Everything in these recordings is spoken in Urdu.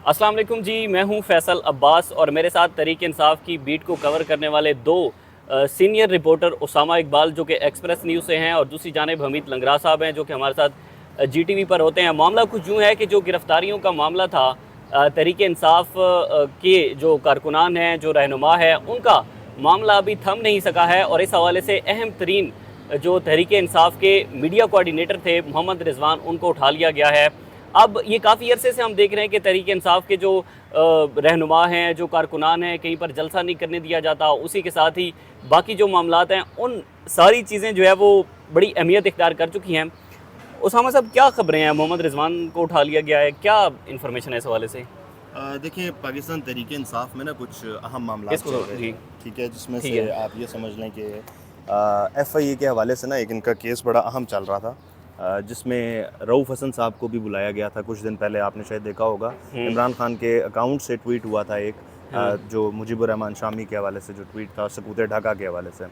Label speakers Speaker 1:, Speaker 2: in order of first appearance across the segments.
Speaker 1: السلام علیکم جی، میں ہوں فیصل عباس اور میرے ساتھ تحریک انصاف کی بیٹ کو کور کرنے والے دو سینئر رپورٹر اسامہ اقبال جو کہ ایکسپریس نیوز سے ہیں، اور دوسری جانب حمید لنگرا صاحب ہیں جو کہ ہمارے ساتھ جی ٹی وی پر ہوتے ہیں۔ معاملہ کچھ یوں ہے کہ جو گرفتاریوں کا معاملہ تھا، تحریک انصاف کے جو کارکنان ہیں، جو رہنما ہے، ان کا معاملہ ابھی تھم نہیں سکا ہے، اور اس حوالے سے اہم ترین جو تحریک انصاف کے میڈیا کوارڈینیٹر تھے محمد رضوان، ان کو اٹھا لیا گیا ہے۔ اب یہ کافی عرصے سے ہم دیکھ رہے ہیں کہ تحریک انصاف کے جو رہنما ہیں، جو کارکنان ہیں، کہیں پر جلسہ نہیں کرنے دیا جاتا، اسی کے ساتھ ہی باقی جو معاملات ہیں، ان ساری چیزیں جو ہے وہ بڑی اہمیت اختیار کر چکی ہیں۔ اسامہ صاحب، کیا خبریں ہیں؟ محمد رضوان کو اٹھا لیا گیا ہے، کیا انفارمیشن ہے اس حوالے سے؟
Speaker 2: دیکھیں، پاکستان تحریک انصاف میں نا کچھ اہم معاملات چل رہے
Speaker 1: جی
Speaker 2: ہیں، ٹھیک ہے، جس میں
Speaker 1: ٹھیک
Speaker 2: سے
Speaker 1: ہے۔
Speaker 2: آپ یہ سمجھ لیں کہ ایف آئی اے کے حوالے سے نا ایک ان کا کیس بڑا اہم چل رہا تھا، جس میں رؤوف حسن صاحب کو بھی بلایا گیا تھا۔ کچھ دن پہلے آپ نے شاید دیکھا ہوگا، عمران خان کے اکاؤنٹ سے ٹویٹ ہوا تھا ایک، جو مجیب الرحمان شامی کے حوالے سے جو ٹویٹ تھا، سکوت ڈھاکہ کے حوالے سے۔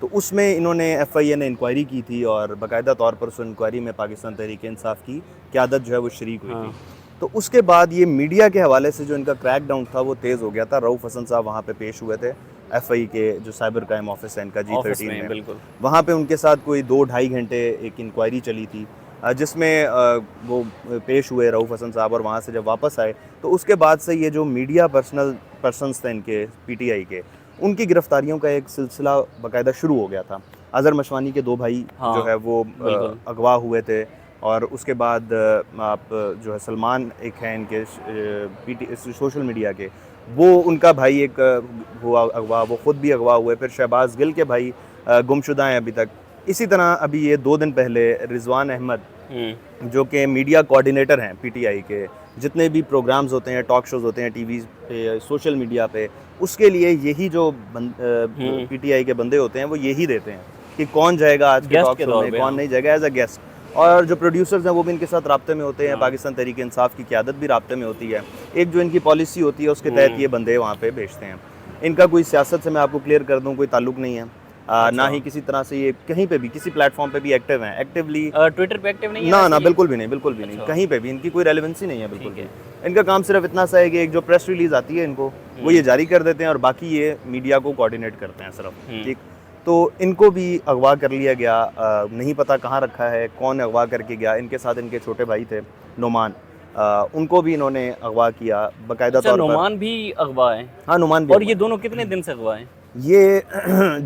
Speaker 2: تو اس میں انہوں نے ایف آئی اے نے انکوائری کی تھی، اور باقاعدہ طور پر اس انکوائری میں پاکستان تحریک انصاف کی قیادت جو ہے وہ شریک ہوئی تھی۔ تو اس کے بعد یہ میڈیا کے حوالے سے جو ان کا کریک ڈاؤن تھا وہ تیز ہو گیا تھا۔ رؤوف حسن صاحب وہاں پہ پیش ہوئے تھے، ایف آئی کے جو سائبر کرائم آفس ہے ان کا G13 میں،
Speaker 1: بالکل
Speaker 2: وہاں پہ ان کے ساتھ کوئی 2-2.5 گھنٹے ایک انکوائری چلی تھی، جس میں وہ پیش ہوئے رؤوف حسن صاحب، اور وہاں سے جب واپس آئے تو اس کے بعد سے یہ جو میڈیا پرسنز تھے ان کے پی ٹی آئی کے، ان کی گرفتاریوں کا ایک سلسلہ باقاعدہ شروع ہو گیا تھا۔ اظہر مشوانی کے 2 بھائی جو ہے وہ اغوا ہوئے تھے، اور اس کے بعد آپ جو ہے سلمان ایک ہیں ان کے سوشل میڈیا کے، وہ ان کا بھائی ایک ہوا اغوا، وہ خود بھی اغوا ہوئے۔ پھر شہباز گل کے بھائی گمشدہ ہیں ابھی تک۔ اسی طرح ابھی یہ 2 دن پہلے رضوان احمد جو کہ میڈیا کوارڈینیٹر ہیں پی ٹی آئی کے، جتنے بھی پروگرامز ہوتے ہیں، ٹاک شوز ہوتے ہیں ٹی ویز پہ، سوشل میڈیا پہ، اس کے لیے یہی جو پی ٹی آئی کے بندے ہوتے ہیں وہ یہی دیتے ہیں کہ کون جائے گا آج کے ٹاک شو میں، کون نہیں جائے گا ایز اے گیسٹ۔ اور جو پروڈیوسرز ہیں وہ بھی ان کے ساتھ رابطے میں ہوتے ہیں، پاکستان تحریک انصاف کی قیادت بھی رابطے میں ہوتی ہے۔ ایک جو ان کی پالیسی ہوتی ہے اس کے تحت یہ بندے وہاں پہ بھیجتے ہیں۔ ان کا کوئی سیاست سے، میں آپ کو کلیئر کر دوں، کوئی تعلق نہیں ہے، نہ ہی کسی طرح سے یہ کہیں پہ بھی کسی پلیٹ فارم پہ بھی ایکٹیو ہیں، ایکٹیولی
Speaker 1: ٹویٹر پہ ایکٹیو نہیں ہے؟
Speaker 2: نہ بالکل بھی نہیں، بالکل بھی نہیں، کہیں پہ بھی ان کی کوئی ریلیونسی نہیں ہے بالکل بھی۔ ان کا کام صرف اتنا سا ہے کہ ایک جو پریس ریلیز آتی ہے ان کو، وہ یہ جاری کر دیتے ہیں، اور باقی یہ میڈیا کو کوارڈینیٹ کرتے ہیں صرف، ٹھیک۔ تو ان کو بھی اغوا کر لیا گیا، نہیں پتہ کہاں رکھا ہے، کون اغوا کر کے گیا۔ ان کے ساتھ ان کے چھوٹے بھائی تھے نعمان، ان کو بھی انہوں نے اغوا کیا باقاعدہ طور پر۔
Speaker 1: نعمان بھی اغوا ہیں؟
Speaker 2: ہاں، نعمان بھی
Speaker 1: اور یہ دونوں کتنے دن سے اغوا ہیں؟
Speaker 2: یہ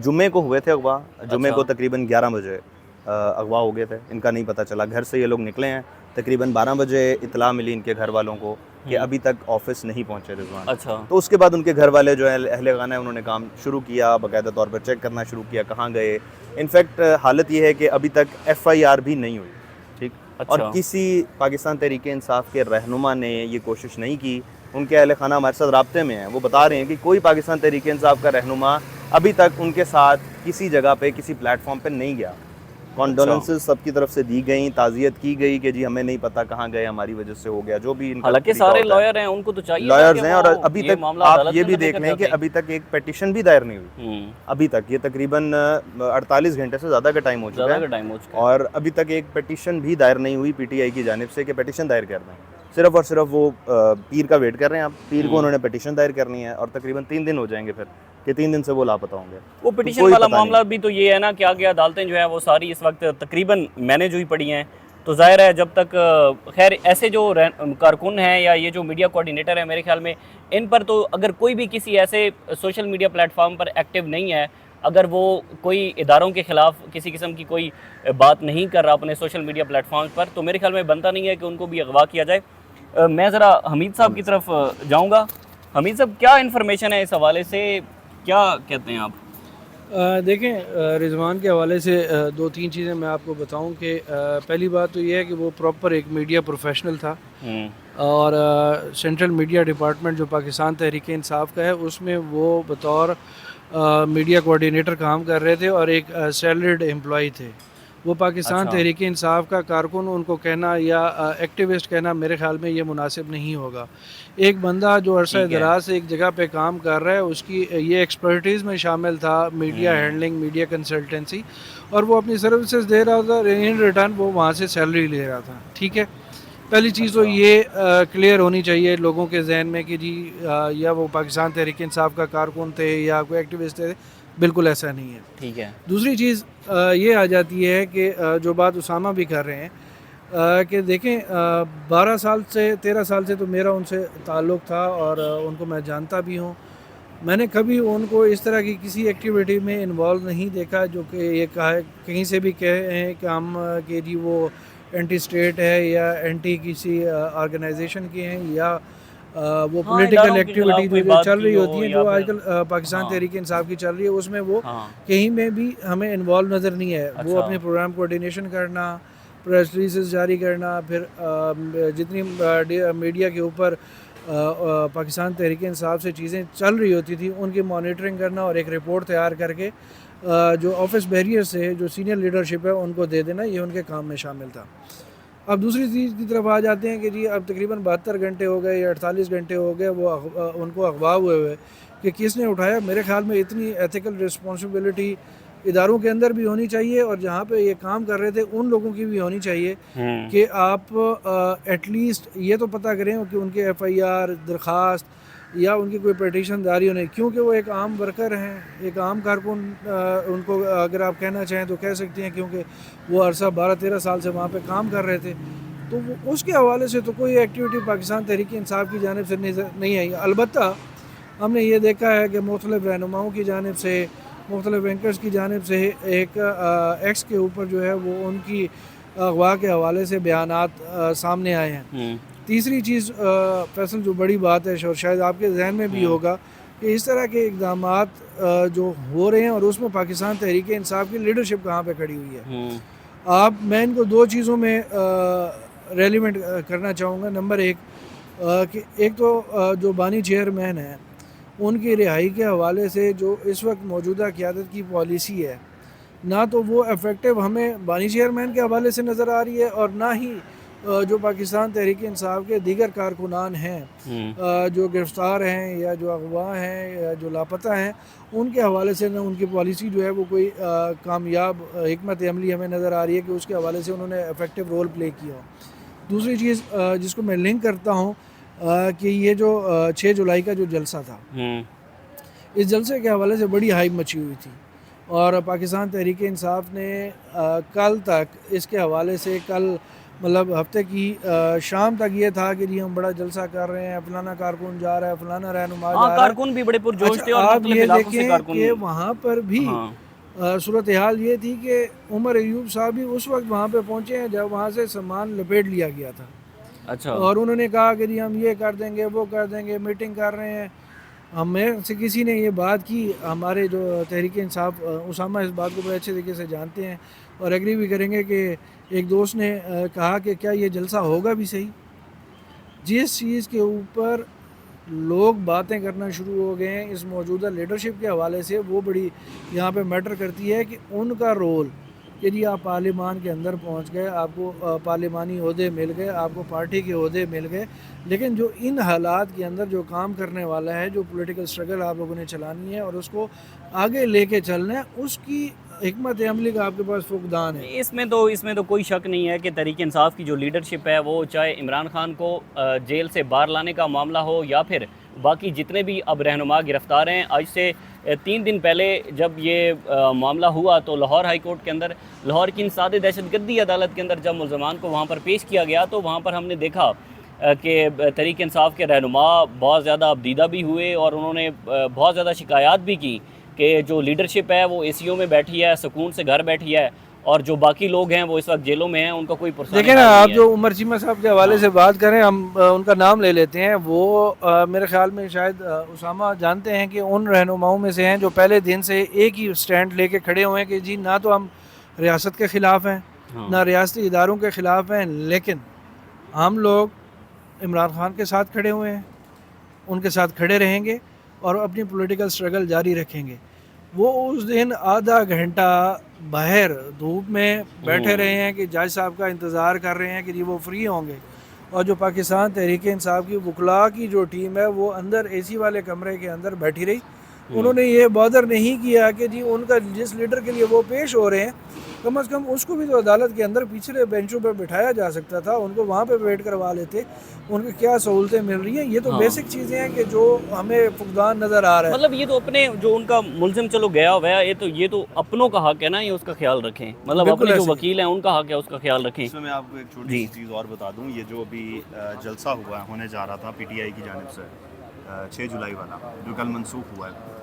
Speaker 2: جمعے کو ہوئے تھے اغوا، جمعے کو تقریباً 11 بجے اغوا ہو گئے تھے۔ ان کا نہیں پتہ چلا، گھر سے یہ لوگ نکلے ہیں تقریباً 12 بجے، اطلاع ملی ان کے گھر والوں کو کہ ابھی تک آفس نہیں پہنچے رضوان۔ تو اس کے بعد ان کے گھر والے جو ہے اہل خانہ ہے، انہوں نے کام شروع کیا، باقاعدہ طور پر چیک کرنا شروع کیا کہاں گئے۔ انفیکٹ حالت یہ ہے کہ ابھی تک ایف آئی آر بھی نہیں ہوئی، ٹھیک، اور کسی پاکستان تحریک انصاف کے رہنما نے یہ کوشش نہیں کی۔ ان کے اہل خانہ ہمارے ساتھ رابطے میں ہیں، وہ بتا رہے ہیں کہ کوئی پاکستان تحریک انصاف کا رہنما ابھی تک ان کے ساتھ کسی جگہ پہ، کسی پلیٹ فارم پہ نہیں گیا۔ کانڈولنسز سب کی طرف سے دی گئیں، تعزیت کی گئی کہ جی ہمیں نہیں پتہ کہاں گئے، ہماری وجہ سے ہو گیا، جو بھی ان کا
Speaker 1: حالانکہ سارے لائر ہیں، ان کو تو چاہیے
Speaker 2: لائرز ہیں، اور ابھی تک آپ یہ بھی دیکھ لیں کہ ابھی تک ایک پیٹیشن بھی دائر نہیں ہوئی۔ ابھی تک یہ تقریباً 48 گھنٹے سے زیادہ کا ٹائم ہو چکا ہے، اور ابھی تک ایک پیٹیشن بھی دائر نہیں ہوئی پی ٹی آئی کی جانب سے کہ پیٹیشن دائر کر دیں۔ صرف اور صرف وہ پیر کا ویٹ کر رہے ہیں۔ اب پیر کو انہوں نے پیٹیشن دائر کرنی ہے، اور تقریباً 3 دن ہو جائیں گے پھر، کہ 3 دن سے وہ لاپتہ ہوں گے۔
Speaker 1: وہ پیٹیشن والا معاملہ بھی تو یہ ہے نا کہ آگے عدالتیں جو ہیں وہ ساری اس وقت تقریباً مینیج ہوئی پڑی ہیں، تو ظاہر ہے جب تک خیر ایسے جو کارکن ہیں یا یہ جو میڈیا کوارڈینیٹر ہیں، میرے خیال میں ان پر تو اگر کوئی بھی کسی ایسے سوشل میڈیا پلیٹ فارم پر ایکٹیو نہیں ہے، اگر وہ کوئی اداروں کے خلاف کسی قسم کی کوئی بات نہیں کر رہا اپنے سوشل میڈیا پلیٹ فارمز پر، تو میرے خیال میں بنتا نہیں ہے کہ ان کو بھی اغوا کیا جائے۔ میں ذرا حمید صاحب کی طرف جاؤں گا۔ حمید صاحب، کیا انفارمیشن ہے اس حوالے سے، کیا کہتے ہیں آپ؟
Speaker 3: دیکھیں، رضوان کے حوالے سے 2-3 چیزیں میں آپ کو بتاؤں کہ پہلی بات تو یہ ہے کہ وہ پراپر ایک میڈیا پروفیشنل تھا، اور سینٹرل میڈیا ڈپارٹمنٹ جو پاکستان تحریک انصاف کا ہے اس میں وہ بطور میڈیا کوارڈینیٹر کام کر رہے تھے، اور ایک سیلریڈ امپلائی تھے۔ وہ پاکستان تحریک انصاف کا کارکن ان کو کہنا یا ایکٹیوسٹ کہنا میرے خیال میں یہ مناسب نہیں ہوگا۔ ایک بندہ جو عرصہ دراز سے ایک جگہ پہ کام کر رہا ہے، اس کی یہ ایکسپرٹیز میں شامل تھا میڈیا ہینڈلنگ، میڈیا کنسلٹنسی، اور وہ اپنی سروسز دے رہا تھا، ان ریٹرن وہ وہاں سے سیلری لے رہا تھا، ٹھیک ہے۔ پہلی چیز تو یہ کلیئر ہونی چاہیے لوگوں کے ذہن میں کہ جی یا وہ پاکستان تحریک انصاف کا کارکن تھے یا کوئی ایکٹیوسٹ تھے، بالکل ایسا نہیں ہے.
Speaker 1: ٹھیک ہے.
Speaker 3: دوسری چیز یہ آ جاتی ہے کہ جو بات اسامہ بھی کر رہے ہیں کہ دیکھیں 12 سال سے 13 سال سے تو میرا ان سے تعلق تھا اور ان کو میں جانتا بھی ہوں. میں نے کبھی ان کو اس طرح کی کسی ایکٹیویٹی میں انوالو نہیں دیکھا جو کہ یہ کہیں سے بھی کہیں کہ ہم کہ جی وہ اینٹی اسٹیٹ ہے یا اینٹی کسی آرگنائزیشن کی ہیں یا وہ پولیٹیکل ایکٹیویٹی جو چل رہی ہوتی ہیں جو آج کل پاکستان تحریک انصاف کی چل رہی ہے اس میں وہ کہیں میں بھی ہمیں انوالو نظر نہیں ہے. وہ اپنے پروگرام کوآرڈینیشن کرنا، پریس ریلیزز جاری کرنا، پھر جتنی میڈیا کے اوپر پاکستان تحریک انصاف سے چیزیں چل رہی ہوتی تھی ان کی مانیٹرنگ کرنا اور ایک رپورٹ تیار کر کے جو آفس بیریئر سے جو سینئر لیڈرشپ ہے ان کو دے دینا، یہ ان کے کام میں شامل تھا. اب دوسری چیز کی طرف آ جاتے ہیں کہ جی اب تقریباً 72 گھنٹے ہو گئے یا 48 گھنٹے ہو گئے وہ ان کو اغوا ہوئے کہ کس نے اٹھایا. میرے خیال میں اتنی ایتھیکل رسپانسبلٹی اداروں کے اندر بھی ہونی چاہیے اور جہاں پہ یہ کام کر رہے تھے ان لوگوں کی بھی ہونی چاہیے کہ آپ ایٹ لیسٹ یہ تو پتہ کریں کہ ان کے FIR درخواست یا ان کی کوئی پٹیشن داری نہیں، کیونکہ وہ ایک عام ورکر ہیں، ایک عام کارکن ان کو اگر آپ کہنا چاہیں تو کہہ سکتے ہیں، کیونکہ وہ عرصہ 12-13 سال سے وہاں پہ کام کر رہے تھے. تو اس کے حوالے سے تو کوئی ایکٹیویٹی پاکستان تحریک انصاف کی جانب سے نہیں آئی. البتہ ہم نے یہ دیکھا ہے کہ مختلف رہنماؤں کی جانب سے، مختلف اینکرز کی جانب سے ایک ایکس کے اوپر جو ہے وہ ان کی اغوا کے حوالے سے بیانات سامنے آئے ہیں. تیسری چیز فیصل جو بڑی بات ہے اور شاید آپ کے ذہن میں بھی ہوگا کہ اس طرح کے اقدامات جو ہو رہے ہیں اور اس میں پاکستان تحریک انصاف کی لیڈرشپ کہاں پہ کھڑی ہوئی ہے. میں ان کو دو چیزوں میں ریلیونٹ کرنا چاہوں گا. نمبر ایک کہ ایک تو جو بانی چیئرمین ہیں ان کی رہائی کے حوالے سے جو اس وقت موجودہ قیادت کی پالیسی ہے، نہ تو وہ افیکٹو ہمیں بانی چیئرمین کے حوالے سے نظر آ رہی ہے اور نہ ہی جو پاکستان تحریک انصاف کے دیگر کارکنان ہیں جو گرفتار ہیں یا جو اغوا ہیں یا جو لاپتہ ہیں ان کے حوالے سے نہ ان کی پالیسی جو ہے وہ کوئی کامیاب حکمت عملی ہمیں نظر آ رہی ہے کہ اس کے حوالے سے انہوں نے افیکٹو رول پلے کیا ہو. دوسری چیز جس کو میں لنک کرتا ہوں کہ یہ جو 6 جولائی کا جو جلسہ تھا، اس جلسے کے حوالے سے بڑی ہائپ مچی ہوئی تھی اور پاکستان تحریک انصاف نے کل تک اس کے حوالے سے مطلب ہفتے کی شام تک یہ تھا کہ جی ہم بڑا جلسہ کر رہے ہیں، فلانا کارکن جا رہا ہے، فلانا رہنما جا رہا ہے.
Speaker 1: کارکن بھی بڑے پرجوش تھے اور
Speaker 3: آپ یہ دیکھیں کہ وہاں پر بھی صورتحال یہ تھی کہ عمر ایوب صاحب بھی اس وقت وہاں پہ پہنچے ہیں جب وہاں سے سامان لپیٹ لیا گیا تھا.
Speaker 1: اچھا. اور
Speaker 3: انہوں نے کہا کہ جی ہم یہ کر دیں گے، وہ کر دیں گے، میٹنگ کر رہے ہیں. ہمیں سے کسی نے یہ بات کی، ہمارے جو تحریک انصاف اسامہ اس بات کو بڑے اچھے طریقے سے جانتے ہیں اور ایگری بھی کریں گے کہ ایک دوست نے کہا کہ کیا یہ جلسہ ہوگا بھی صحیح؟ جس چیز کے اوپر لوگ باتیں کرنا شروع ہو گئے ہیں اس موجودہ لیڈرشپ کے حوالے سے، وہ بڑی یہاں پہ میٹر کرتی ہے کہ ان کا رول کہ جی آپ پارلیمان کے اندر پہنچ گئے، آپ کو پارلیمانی عہدے مل گئے، آپ کو پارٹی کے عہدے مل گئے، لیکن جو ان حالات کے اندر جو کام کرنے والا ہے، جو پولیٹیکل سٹرگل آپ لوگوں نے چلانی ہے اور اس کو آگے لے کے چلنا ہے، اس کی حکمت عملی کا آپ کے پاس فقدان ہے.
Speaker 1: اس میں تو کوئی شک نہیں ہے کہ تحریک انصاف کی جو لیڈرشپ ہے وہ چاہے عمران خان کو جیل سے باہر لانے کا معاملہ ہو یا پھر باقی جتنے بھی اب رہنما گرفتار ہیں. آج سے 3 دن پہلے جب یہ معاملہ ہوا تو لاہور ہائی کورٹ کے اندر، لاہور کی انسداد دہشت گردی عدالت کے اندر جب ملزمان کو وہاں پر پیش کیا گیا تو وہاں پر ہم نے دیکھا کہ تحریک انصاف کے رہنما بہت زیادہ ابدیدہ بھی ہوئے اور انہوں نے بہت زیادہ شکایات بھی کی کہ جو لیڈرشپ ہے وہ ACO میں بیٹھی ہے، سکون سے گھر بیٹھی ہے، اور جو باقی لوگ ہیں وہ اس وقت جیلوں میں ہیں، ان کا کوئی پرسنل
Speaker 3: دیکھیں نا. آپ جو عمر چیمہ صاحب کے حوالے سے بات کریں، ہم ان کا نام لے لیتے ہیں. وہ میرے خیال میں شاید اسامہ جانتے ہیں کہ ان رہنماؤں میں سے ہیں جو پہلے دن سے ایک ہی سٹینڈ لے کے کھڑے ہوئے ہیں کہ جی نہ تو ہم ریاست کے خلاف ہیں، نہ ریاستی اداروں کے خلاف ہیں، لیکن ہم لوگ عمران خان کے ساتھ کھڑے ہوئے ہیں، ان کے ساتھ کھڑے رہیں گے اور اپنی پولیٹیکل سٹرگل جاری رکھیں گے. وہ اس دن آدھا گھنٹہ باہر دھوپ میں بیٹھے رہے ہیں کہ جج صاحب کا انتظار کر رہے ہیں کہ جی وہ فری ہوں گے، اور جو پاکستان تحریک انصاف کی وکلاء کی جو ٹیم ہے وہ اندر AC والے کمرے کے اندر بیٹھی رہی انہوں نے یہ بادر نہیں کیا کہ جی ان کا جس لیڈر کے لیے وہ پیش ہو رہے ہیں کم از کم اس کو بھی تو عدالت کے اندر پچھلے بینچوں پر بٹھایا جا سکتا تھا، ان کو وہاں پہ ویٹ کروا لیتے، ان کو کیا سہولتیں مل رہی ہیں. یہ تو بیسک چیزیں ہیں کہ جو ہمیں فقدان نظر آ رہا ہے.
Speaker 1: مطلب یہ تو اپنے جو ان کا ملزم چلو گیا ہوا ہے، یہ تو اپنوں کا حق ہے نا، یہ اس کا خیال رکھیں. مطلب اپنے جو وکیل ہیں ان کا حق ہے اس کا خیال رکھیں.
Speaker 2: اس میں آپ کو ایک چھوٹی سی چیز اور بتا دوں، یہ جو ابھی جلسہ ہونے جا رہا تھا پی ٹی آئی کی جانب سے 6 جولائی والا جو کل منسوخ ہوا ہے،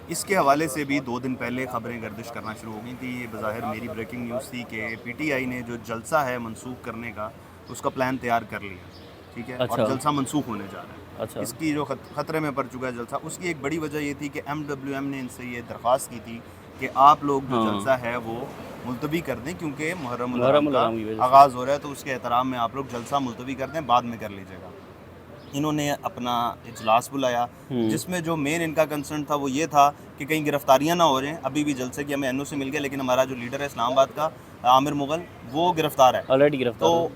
Speaker 2: اس کے حوالے سے بھی 2 دن پہلے خبریں گردش کرنا شروع ہو گئی تھی. یہ بظاہر میری بریکنگ نیوز تھی کہ پی ٹی آئی نے جو جلسہ ہے منسوخ کرنے کا اس کا پلان تیار کر لیا، ٹھیک ہے، اور جلسہ منسوخ ہونے جا رہا ہے. اس کی جو خطرے میں پڑ چکا ہے جلسہ، اس کی ایک بڑی وجہ یہ تھی کہ MWM نے ان سے یہ درخواست کی تھی کہ آپ لوگ جو جلسہ ہے وہ ملتوی کر دیں، کیونکہ محرم الحرام کا آغاز ہو رہا ہے، تو اس کے احترام میں آپ لوگ جلسہ ملتوی کر دیں، بعد میں کر لیجیے گا. انہوں نے اپنا اجلاس بلایا جس میں جو مین ان کا کنسرن تھا وہ یہ تھا کہ کہیں گرفتاریاں نہ ہو رہے ہیں. ابھی بھی جلسے کی ہمیں NOC مل گیا، لیکن ہمارا جو لیڈر ہے اسلام آباد کا عامر مغل وہ گرفتار ہے
Speaker 1: آلریڈی گرفتار.
Speaker 2: تو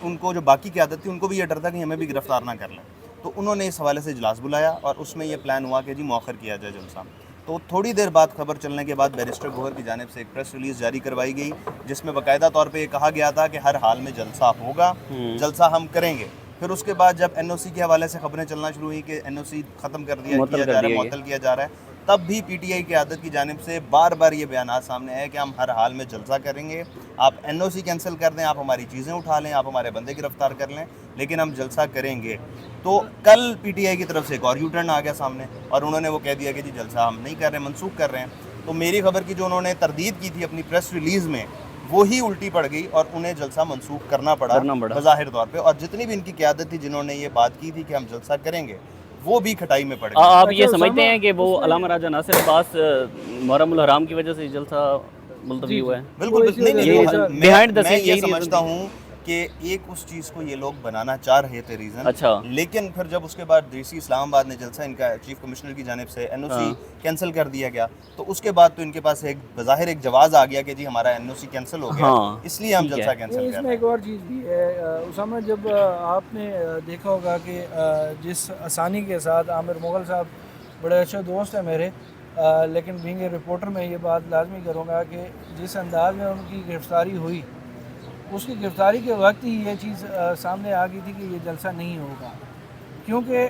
Speaker 2: ان کو جو باقی قیادت تھی ان کو بھی یہ ڈر تھا کہ ہمیں بھی گرفتار نہ کر لیں. تو انہوں نے اس حوالے سے اجلاس بلایا اور اس میں یہ پلان ہوا کہ جی مؤخر کیا جائے جلسہ. تو تھوڑی دیر بعد خبر چلنے کے بعد بیرسٹر گوہر کی جانب سے ایک پریس ریلیز جاری کروائی گئی جس میں باقاعدہ طور پہ یہ کہا گیا تھا کہ ہر حال میں جلسہ ہوگا، جلسہ ہم کریں گے. پھر اس کے بعد جب NOC کے حوالے سے خبریں چلنا شروع ہوئی کہ NOC ختم کر دیا جا رہا ہے، معطل کیا جا رہا ہے، تب بھی PTI قیادت کی جانب سے بار بار یہ بیانات سامنے آئے کہ ہم ہر حال میں جلسہ کریں گے، آپ NOC کینسل کر دیں، آپ ہماری چیزیں اٹھا لیں، آپ ہمارے بندے گرفتار کر لیں، لیکن ہم جلسہ کریں گے. تو کل PTI کی طرف سے ایک اور یو ٹرن آ گیا سامنے اور انہوں نے وہ کہہ دیا کہ جی جلسہ ہم نہیں کر رہے، منسوخ کر رہے ہیں. تو میری خبر کی جو انہوں نے تردید کی تھی اپنی پریس ریلیز میں وہی الٹی پڑ گئی اور انہیں جلسہ منسوخ کرنا پڑا بظاہر طور پہ. اور جتنی بھی ان کی قیادت تھی جنہوں نے یہ بات کی تھی کہ ہم جلسہ کریں گے وہ بھی کھٹائی میں پڑ گئی.
Speaker 1: آپ یہ سمجھتے ہیں کہ وہ علامہ راجہ ناصر عباس محرم الحرام کی وجہ سے جلسہ ملتوی ہوا ہے؟
Speaker 2: بالکل میں یہ سمجھتا ہوں کہ ایک اس چیز کو یہ لوگ بنانا چاہ رہے تھے ریزن، لیکن پھر جب اس کے بعد DC اسلام آباد نے جلسہ ان کا چیف کمشنر کی جانب سے NOC کینسل کر دیا گیا، تو اس کے بعد تو ان کے پاس ایک بظاہر ایک جواز آ گیا کہ جی ہمارا NOC کینسل ہو گیا، اس لیے ہم جلسہ کینسل کر رہے ہیں.
Speaker 3: اس میں ایک اور چیز بھی ہے اسامہ، جب آپ نے دیکھا ہوگا کہ جس آسانی کے ساتھ عامر مغل صاحب بڑے اچھے دوست ہیں میرے، لیکن بینگ اے رپورٹر میں یہ بات لازمی کروں گا کہ جس انداز میں ان کی گرفتاری ہوئی، اس کی گرفتاری کے وقت ہی یہ چیز سامنے آ گئی تھی کہ یہ جلسہ نہیں ہوگا، کیونکہ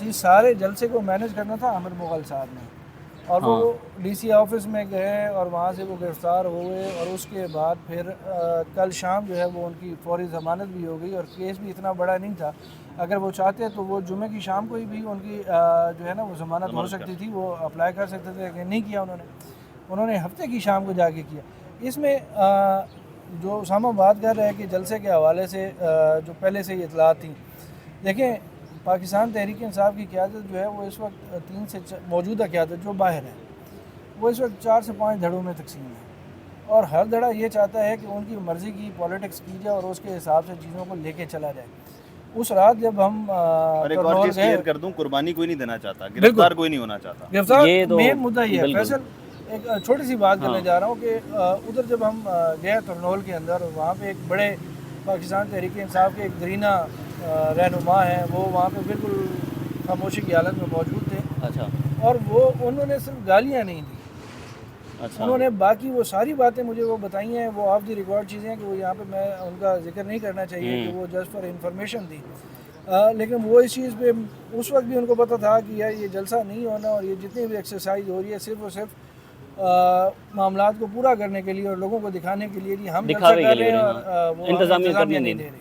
Speaker 3: اس سارے جلسے کو مینیج کرنا تھا عامر مغل صاحب نے. اور وہ DC آفس میں گئے اور وہاں سے وہ گرفتار ہوئے، اور اس کے بعد پھر کل شام جو ہے وہ ان کی فوری ضمانت بھی ہو گئی، اور کیس بھی اتنا بڑا نہیں تھا. اگر وہ چاہتے تو وہ جمعے کی شام کو ہی بھی ان کی جو ہے نا وہ ضمانت ہو سکتی تھی، وہ اپلائی کر سکتے تھے، لیکن نہیں کیا انہوں نے ہفتے کی شام کو جا کے کیا. اس میں جو اسامہ بات کر رہے ہیں کہ جلسے کے حوالے سے جو پہلے سے ہی اطلاعات تھیں، دیکھیں پاکستان تحریک انصاف کی قیادت جو ہے وہ اس وقت 3 سے موجودہ قیادت جو باہر ہے وہ اس وقت 4 سے 5 دھڑوں میں تقسیم ہے، اور ہر دھڑا یہ چاہتا ہے کہ ان کی مرضی کی پولیٹکس کی جائے اور اس کے حساب سے چیزوں کو لے کے چلا جائے. اس رات جب ہم
Speaker 2: ایک اور چیز کلیئر کر دوں، قربانی کوئی نہیں دینا چاہتا، گرفتار کوئی نہیں ہونا چاہتا.
Speaker 3: گرفتار مین مدعا یہ ہے. فیصل ایک چھوٹی سی بات کرنے جا رہا ہوں کہ ادھر جب ہم گئے ترنول کے اندر، وہاں پہ ایک بڑے پاکستان تحریک انصاف کے ایک درینہ رہنما ہیں، وہ وہاں پہ بالکل خاموشی کی حالت میں موجود تھے. اور وہ انہوں نے صرف گالیاں نہیں دی، انہوں نے باقی وہ ساری باتیں مجھے وہ بتائی ہیں، وہ آف دی ریکارڈ چیزیں ہیں کہ وہ یہاں پہ میں ان کا ذکر نہیں کرنا چاہیے کہ وہ جسٹ فار انفارمیشن تھی. لیکن وہ اس چیز پہ اس وقت بھی ان کو پتہ تھا کہ یار یہ جلسہ نہیں ہونا، اور یہ جتنی بھی ایکسرسائز ہو رہی ہے صرف اور صرف معاملات کو پورا کرنے کے لیے اور لوگوں کو دکھانے کے لیے ہم
Speaker 1: دکھاوے کے لیے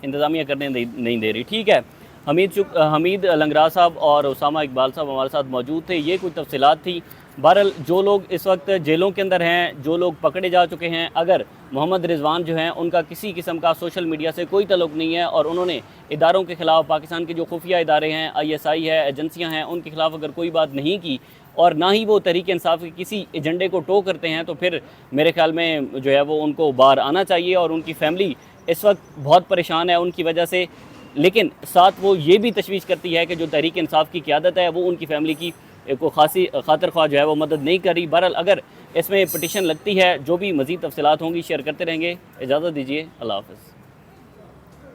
Speaker 3: انتظامیہ
Speaker 1: کرنے نہیں دے رہی. ٹھیک ہے، حمید لنگرا صاحب اور اسامہ اقبال صاحب ہمارے ساتھ موجود تھے. یہ کچھ تفصیلات تھی. بہرحال جو لوگ اس وقت جیلوں کے اندر ہیں، جو لوگ پکڑے جا چکے ہیں، اگر محمد رضوان جو ہیں ان کا کسی قسم کا سوشل میڈیا سے کوئی تعلق نہیں ہے اور انہوں نے اداروں کے خلاف، پاکستان کے جو خفیہ ادارے ہیں، ISI ہے، ایجنسیاں ہیں، ان کے خلاف اگر کوئی بات نہیں کی اور نہ ہی وہ تحریک انصاف کے کسی ایجنڈے کو ٹو کرتے ہیں، تو پھر میرے خیال میں جو ہے وہ ان کو باہر آنا چاہیے. اور ان کی فیملی اس وقت بہت پریشان ہے ان کی وجہ سے، لیکن ساتھ وہ یہ بھی تشویش کرتی ہے کہ جو تحریک انصاف کی قیادت ہے وہ ان کی فیملی کی کو خاصی خاطر خواہ جو ہے وہ مدد نہیں کر رہی. بہرحال اگر اس میں پٹیشن لگتی ہے، جو بھی مزید تفصیلات ہوں گی شیئر کرتے رہیں گے. اجازت دیجیے، اللہ حافظ.